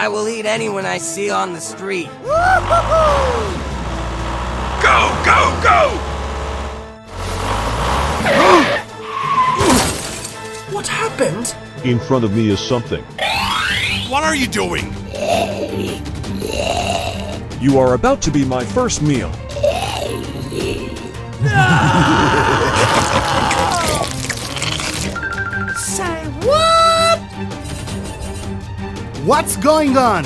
I will eat anyone I see on the street. Go, go, go! What happened? In front of me is something. What are you doing? You are about to be my first meal. Say what? What's going on?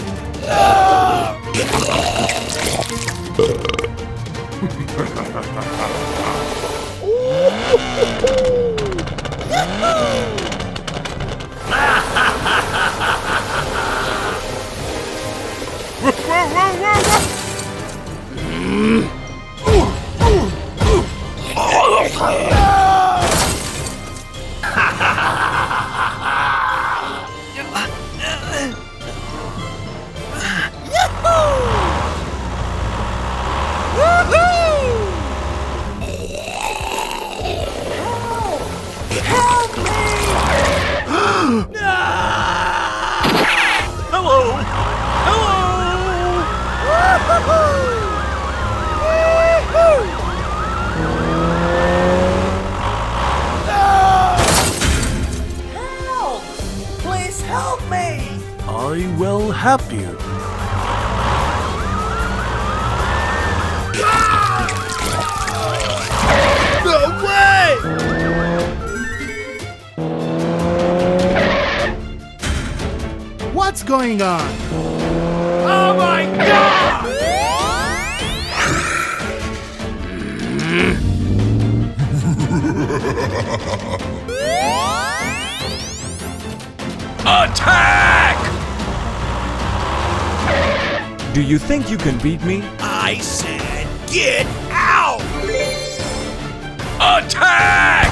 Help! Please help me! I will help you. No way! What's going on? Oh my God! Attack! Do you think you can beat me? I said get out! Attack!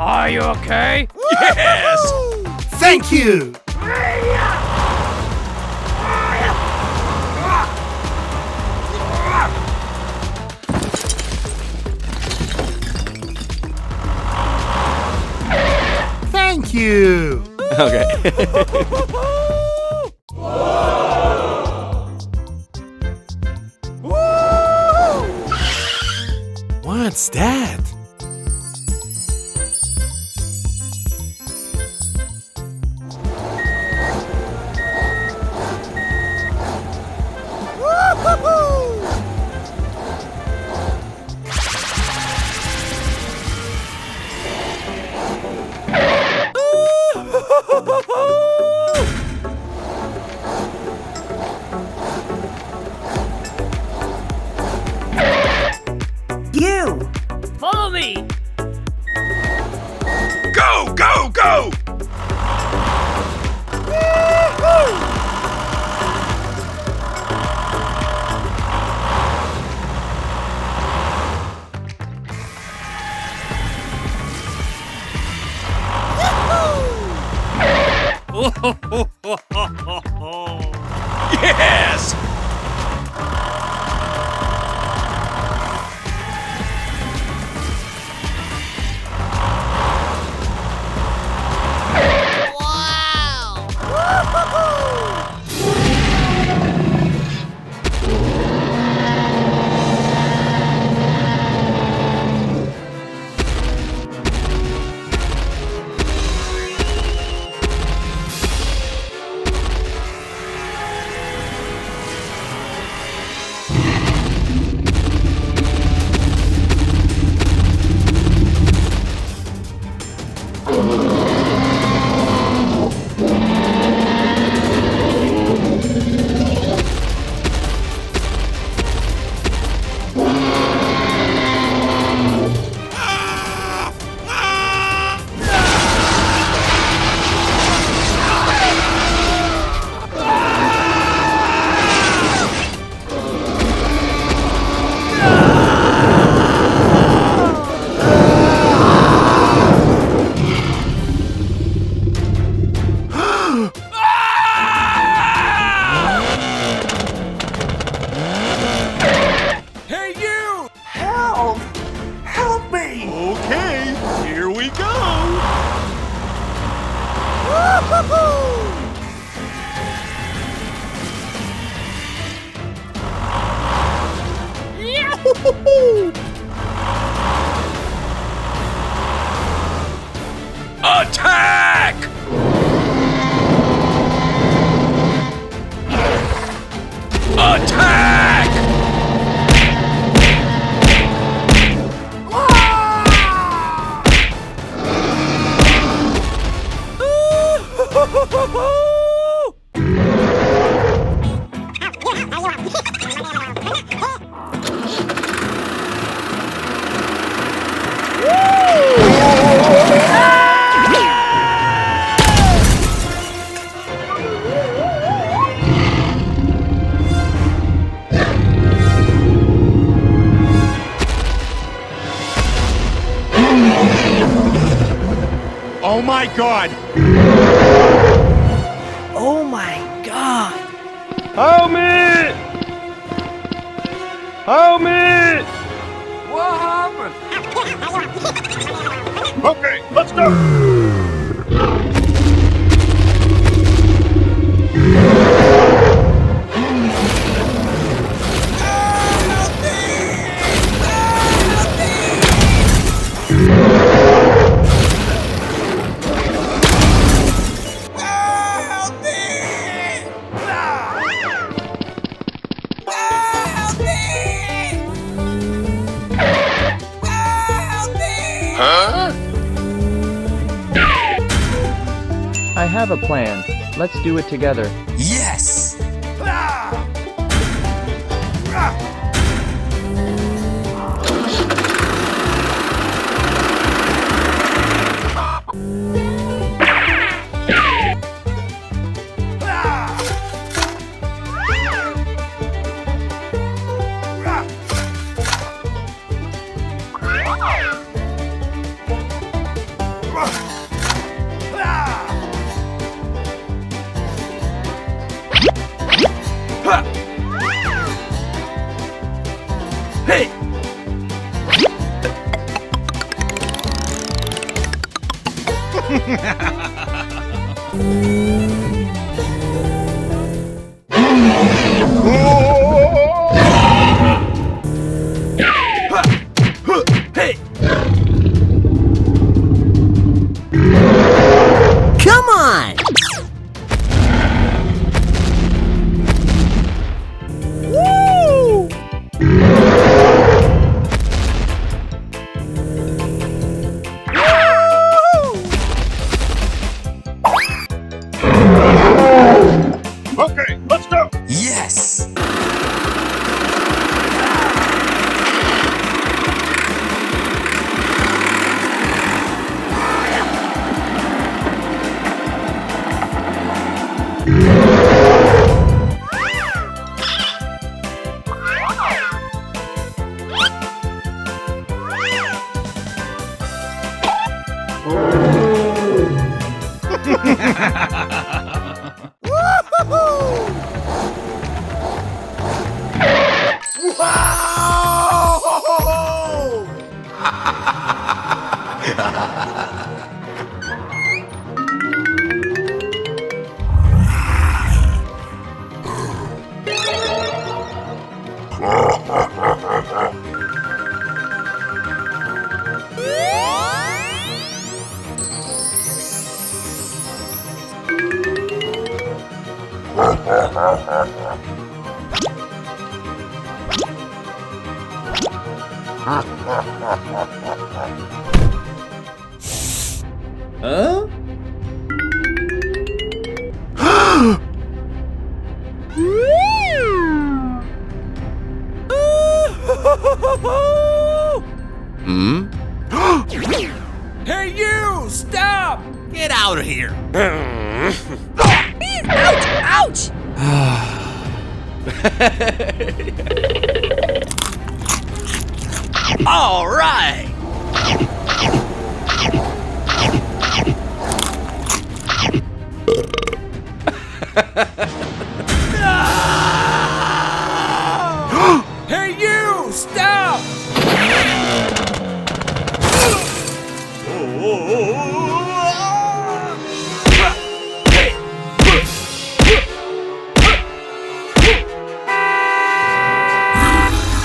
Are you okay? Yes! Thank you! Thank you! Okay. What's that? You! Follow me! Go, go, go! Yes! Attack! Attack! Oh my god! Oh my god! Help me! Help me! What happened? Okay, let's go! I have a plan. Let's do it together. Yes! Hey! Hey! Come on! Okay, let's go! Yes! Hey, you! Stop! Get out of here! Ouch! All right! Hey, you! Stop!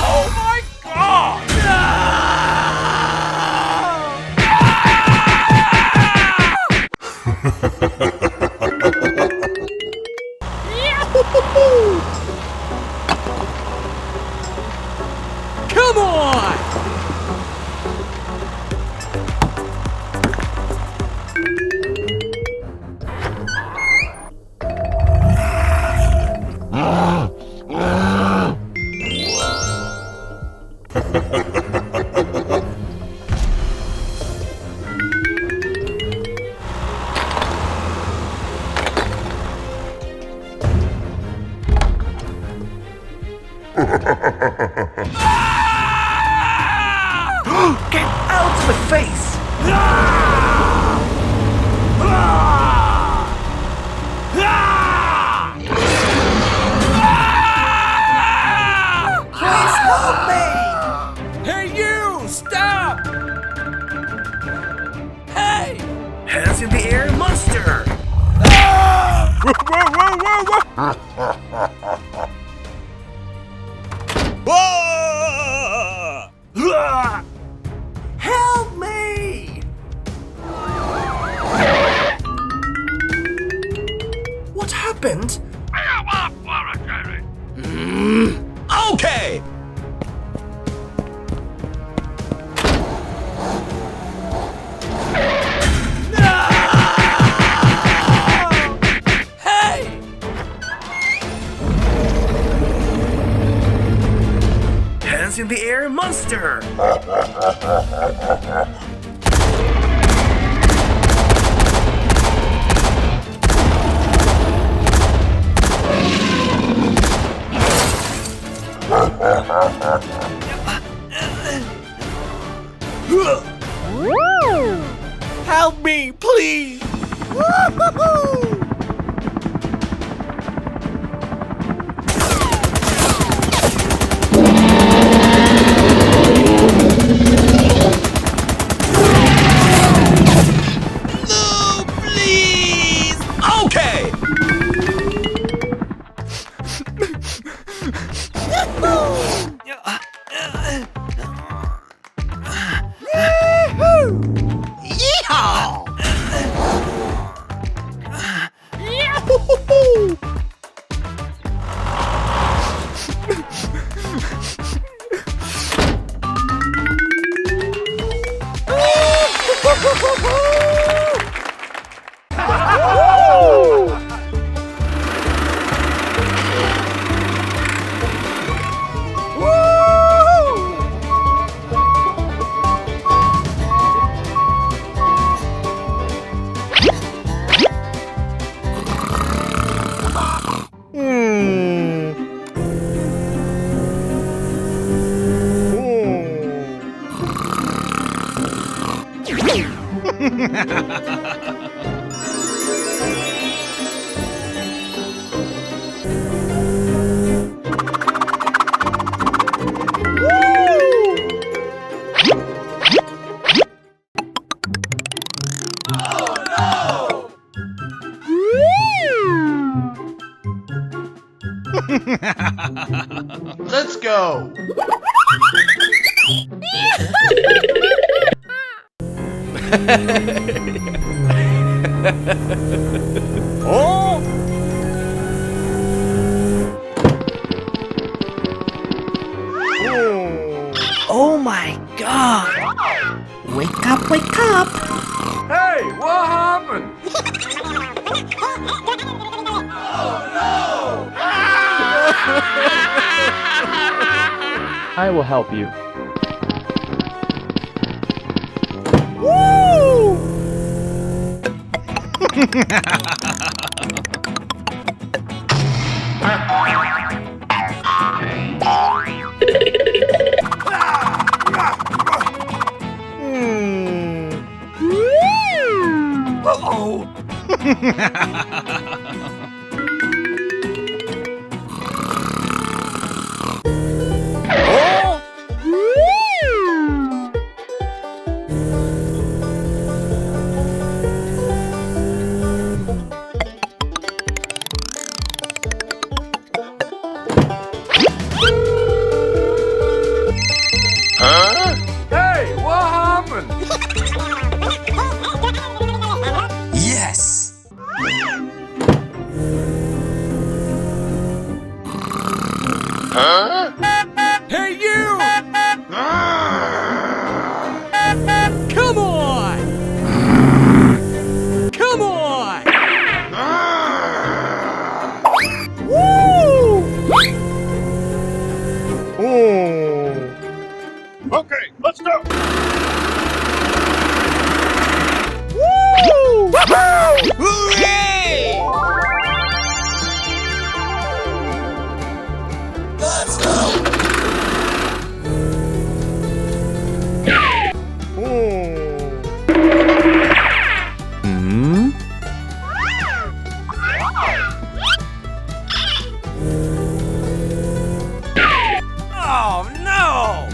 Oh my God! Come on! Get out of my face! Please help me! Hey, you! Stop! Hey! Hands in the air, monster! Help me! What happened? Okay. Hey! Hands in the air, monster! Help me, please. No, please. Okay. Yeehaw! Let's go. Oh! Oh my god! Wake up, wake up! Hey, what happened? I will help you. Hey, what happened? Yes. Hey, you! Come on! Come on! Okay, let's go. Hooray! Let's go! Oh, no!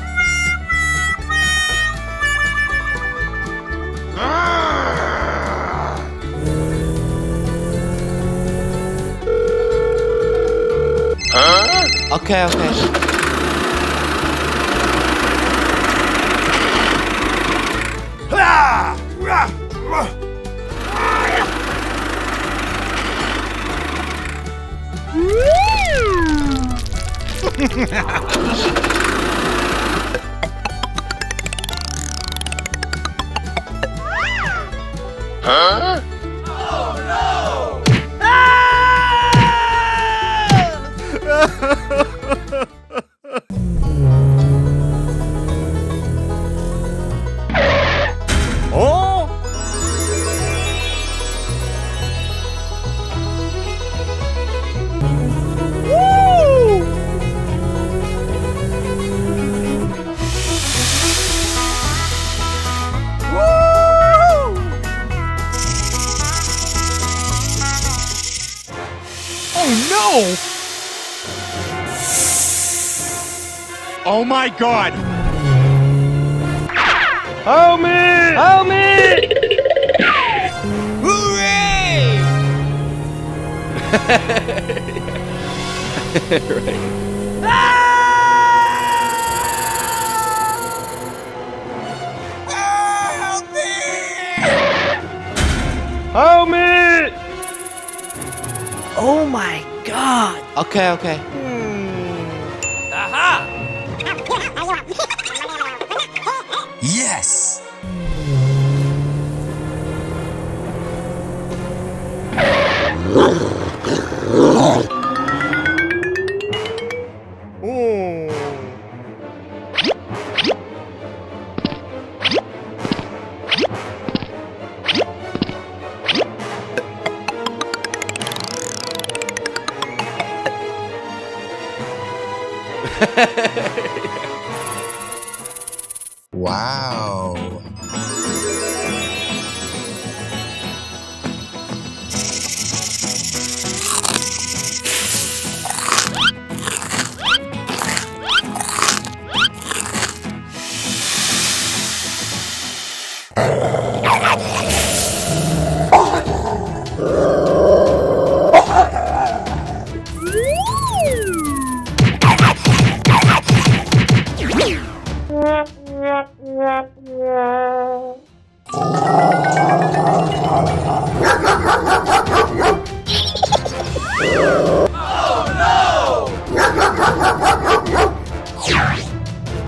Okay, okay. Oh my god! Help me! Help me! Hooray! Help me! Help me! Oh my god! Okay, okay. Aha! Yes! Wow.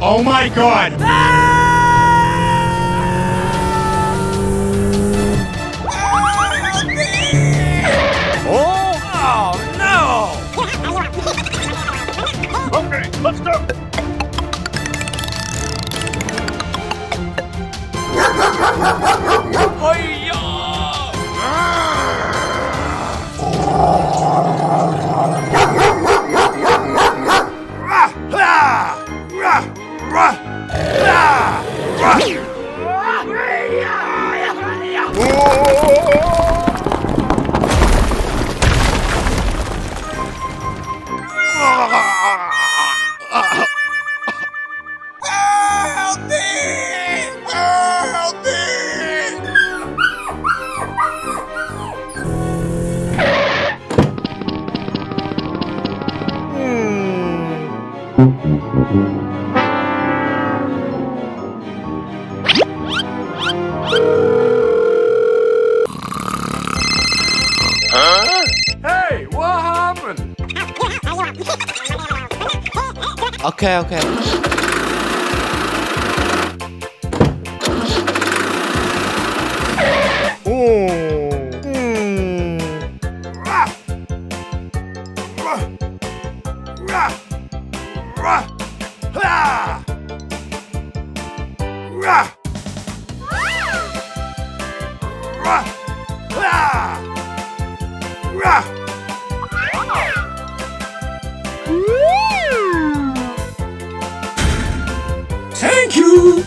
Oh my god! Oh, no! Okay, let's go! Hey, what happened? Okay, okay. Thank you!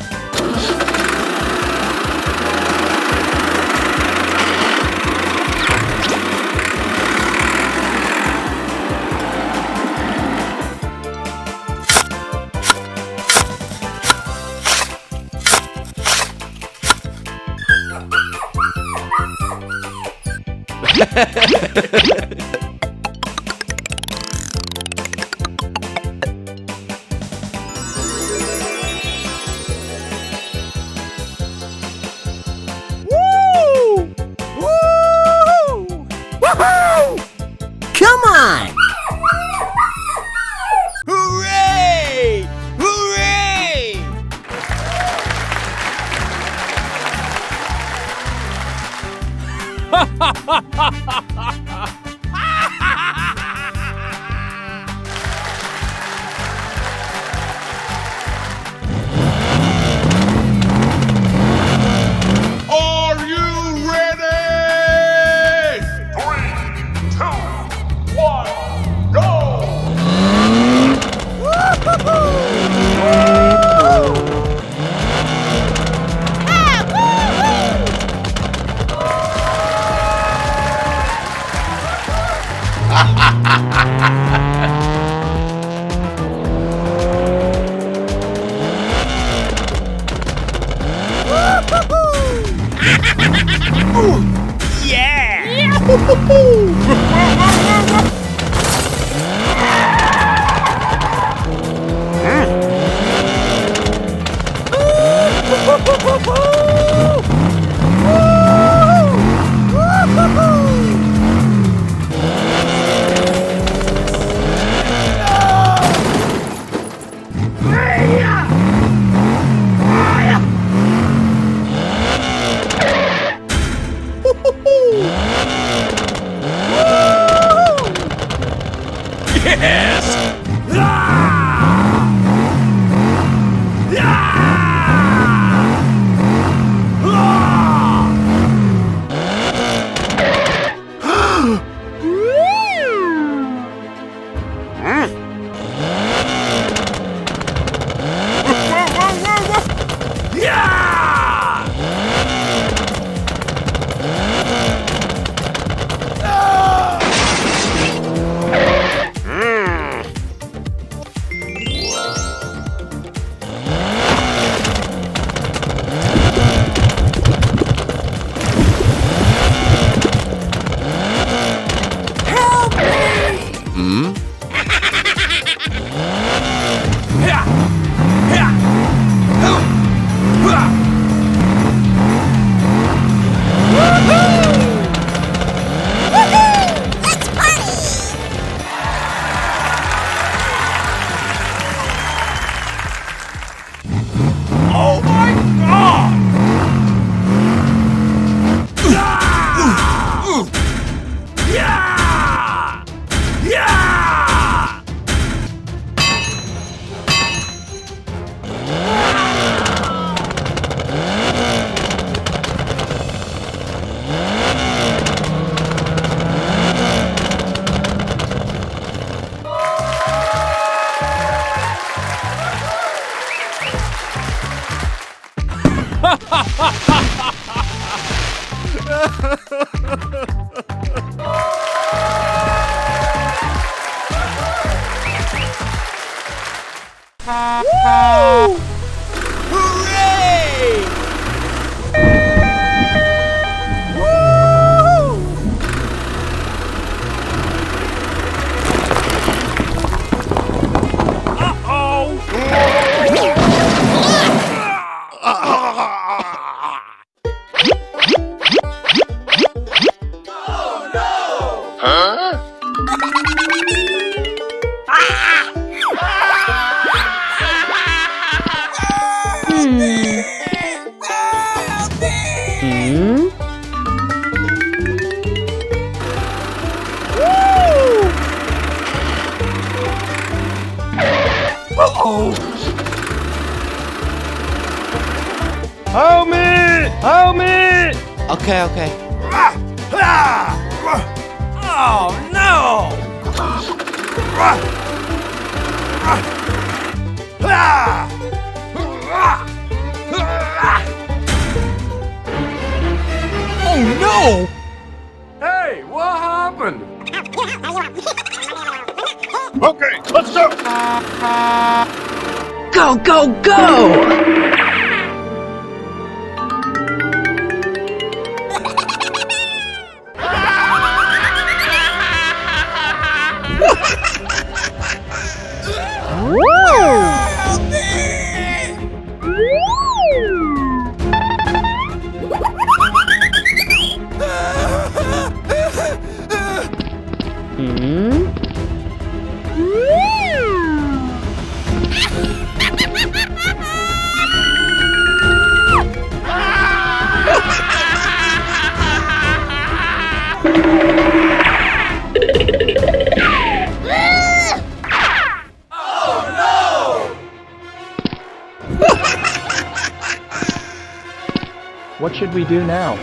Come on! Hooray! Hooray! Are you ready? 3, 2, 1, go! Oh my god! Yeah! Yeah! Help me! Okay, okay. Oh no! Oh no! Hey, what happened? Okay, let's go! Go, go, go! What should we do now?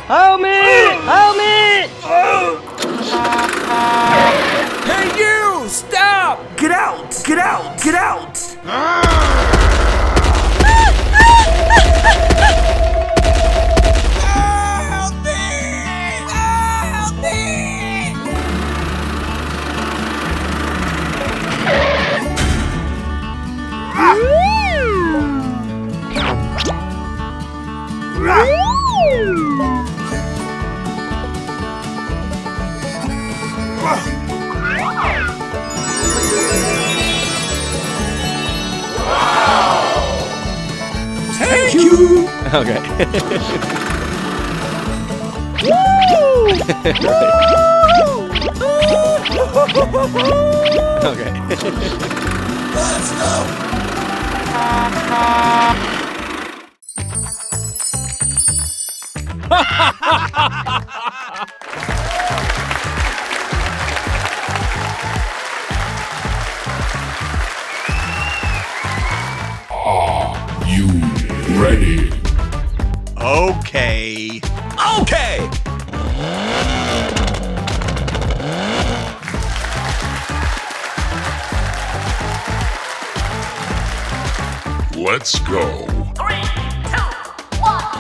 Help me! Help me! Hey you! Stop! Get out! Get out! Get out! Thank you! Okay. Okay. Let's go! You ready? Okay. Okay! Let's go. 3, 2, 1,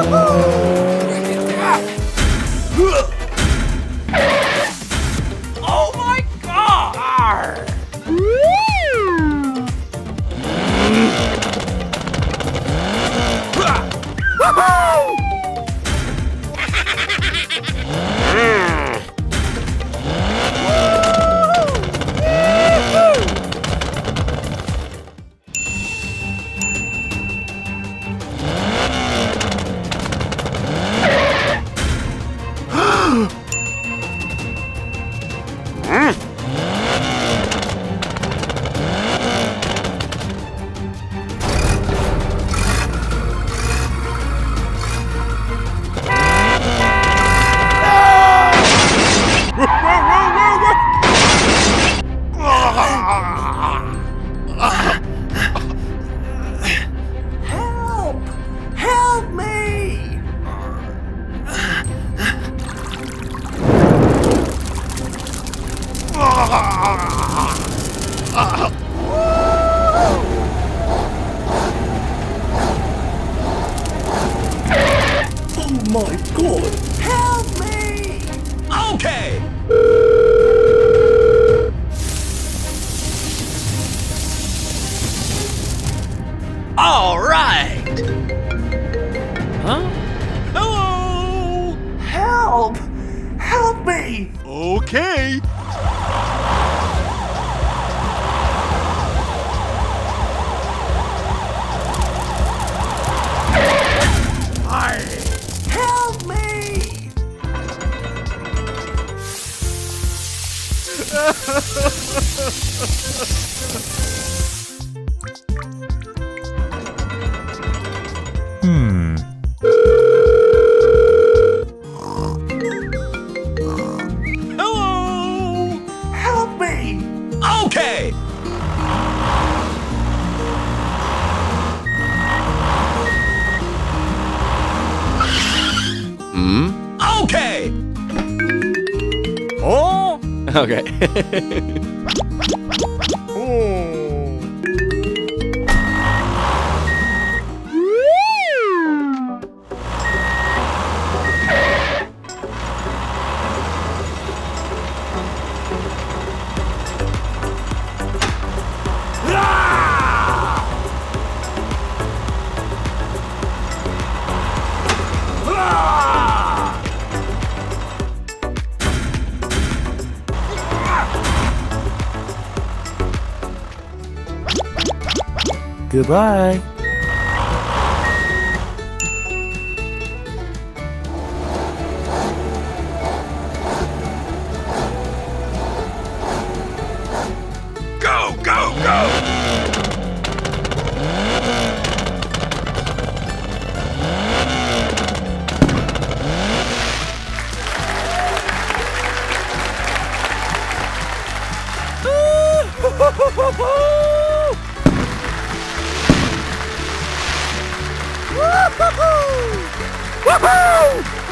go! Oh my god! Help! Help me! Oh my god! Help me! Okay! All right! Huh? Hello! Help! Help me! Okay! Help me! Okay. Goodbye. Go, go, go! Woohoo!